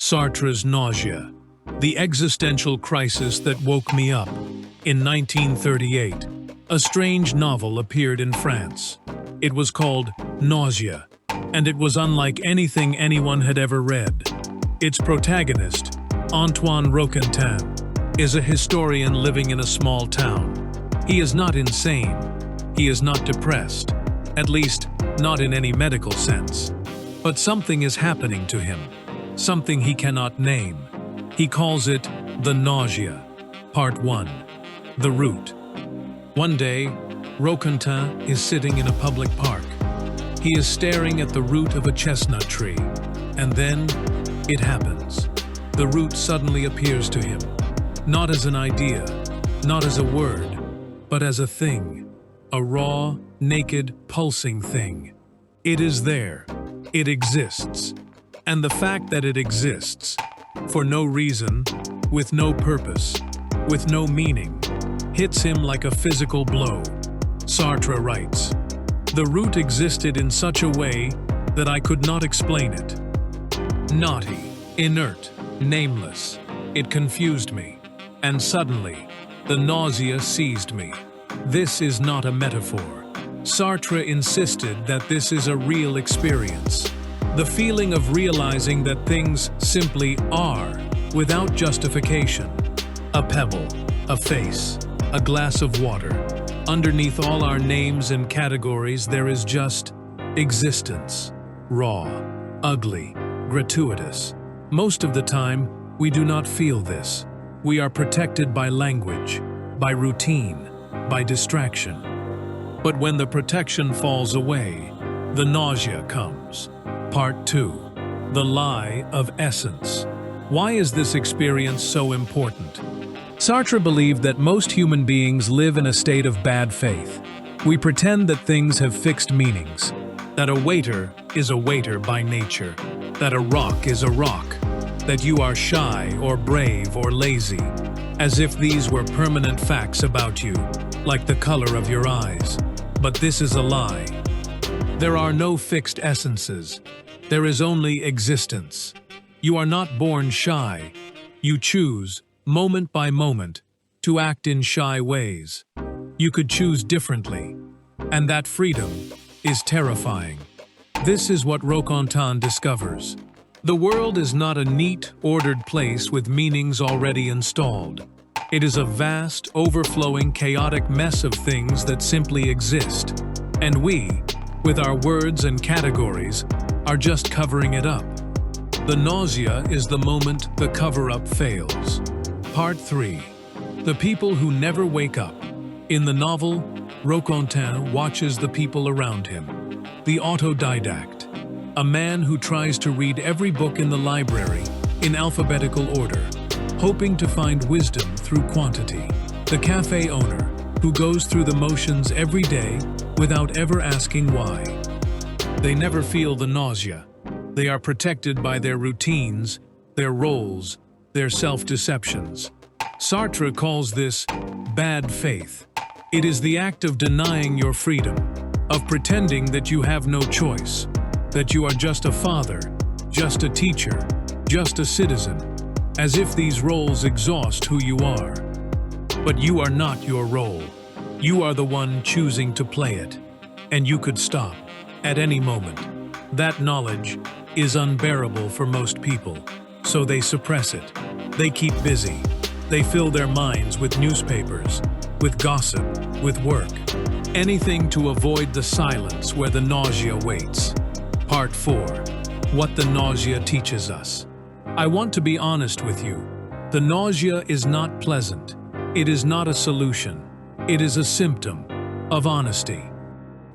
Sartre's Nausea, the existential crisis that woke me up. In 1938, a strange novel appeared in France. It was called Nausea, and it was unlike anything anyone had ever read. Its protagonist, Antoine Roquentin, is a historian living in a small town. He is not insane. He is not depressed, at least not in any medical sense. But something is happening to him, something he cannot name. He calls it the nausea. Part 1. The root. One day, Roquentin is sitting in a public park. He is staring at the root of a chestnut tree, and then it happens. The root suddenly appears to him, not as an idea, not as a word, but as a thing, a raw, naked, pulsing thing. It is there. It exists. And the fact that it exists, for no reason, with no purpose, with no meaning, hits him like a physical blow. Sartre writes, "The root existed in such a way that I could not explain it. Naughty, inert, nameless. It confused me. And suddenly, the nausea seized me." This is not a metaphor. Sartre insisted that this is a real experience. The feeling of realizing that things simply are, without justification. A pebble, a face, a glass of water. Underneath all our names and categories, there is just existence. Raw, ugly, gratuitous. Most of the time, we do not feel this. We are protected by language, by routine, by distraction. But when the protection falls away, the nausea comes. Part 2. The lie of essence. Why is this experience so important? Sartre believed that most human beings live in a state of bad faith. We pretend that things have fixed meanings, that a waiter is a waiter by nature, that a rock is a rock, that you are shy or brave or lazy, as if these were permanent facts about you, like the color of your eyes. But this is a lie. There are no fixed essences. There is only existence. You are not born shy. You choose, moment by moment, to act in shy ways. You could choose differently, and that freedom is terrifying. This is what Roquentin discovers. The world is not a neat, ordered place with meanings already installed. It is a vast, overflowing, chaotic mess of things that simply exist. And we, with our words and categories, are just covering it up. The nausea is the moment the cover-up fails. Part 3. The people who never wake up. In the novel, Roquentin watches the people around him. The autodidact, a man who tries to read every book in the library in alphabetical order, hoping to find wisdom through quantity. The cafe owner, who goes through the motions every day without ever asking why. They never feel the nausea. They are protected by their routines, their roles, their self-deceptions. Sartre calls this bad faith. It is the act of denying your freedom, of pretending that you have no choice, that you are just a father, just a teacher, just a citizen, as if these roles exhaust who you are. But you are not your role. You are the one choosing to play it, and you could stop at any moment. That knowledge is unbearable for most people, so they suppress it. They keep busy. They fill their minds with newspapers, with gossip, with work. Anything to avoid the silence where the nausea waits. Part 4. What the nausea teaches us. I want to be honest with you. The nausea is not pleasant. It is not a solution. It is a symptom of honesty.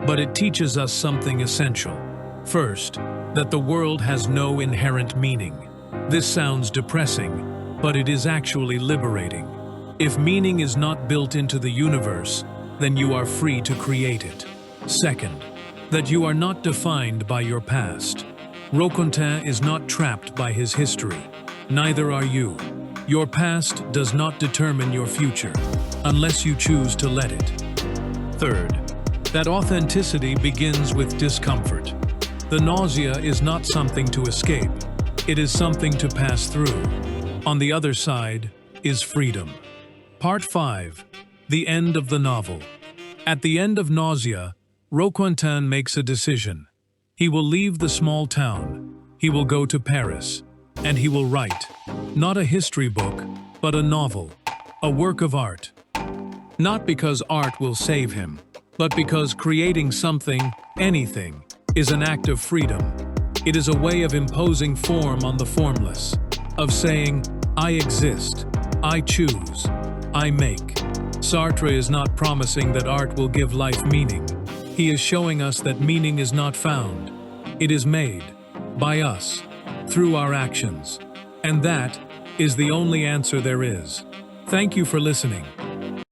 But it teaches us something essential. First, that the world has no inherent meaning. This sounds depressing, but it is actually liberating. If meaning is not built into the universe, then you are free to create it. Second, that you are not defined by your past. Roquentin is not trapped by his history. Neither are you. Your past does not determine your future, unless you choose to let it. Third, that authenticity begins with discomfort. The nausea is not something to escape. It is something to pass through. On the other side is freedom. Part 5. The end of the novel. At the end of Nausea, Roquentin makes a decision. He will leave the small town. He will go to Paris. And he will write, not a history book, but a novel, a work of art. Not because art will save him, but because creating something, anything, is an act of freedom. It is a way of imposing form on the formless, of saying, I exist, I choose, I make. Sartre is not promising that art will give life meaning. He is showing us that meaning is not found. It is made, by us, through our actions. And that is the only answer there is. Thank you for listening.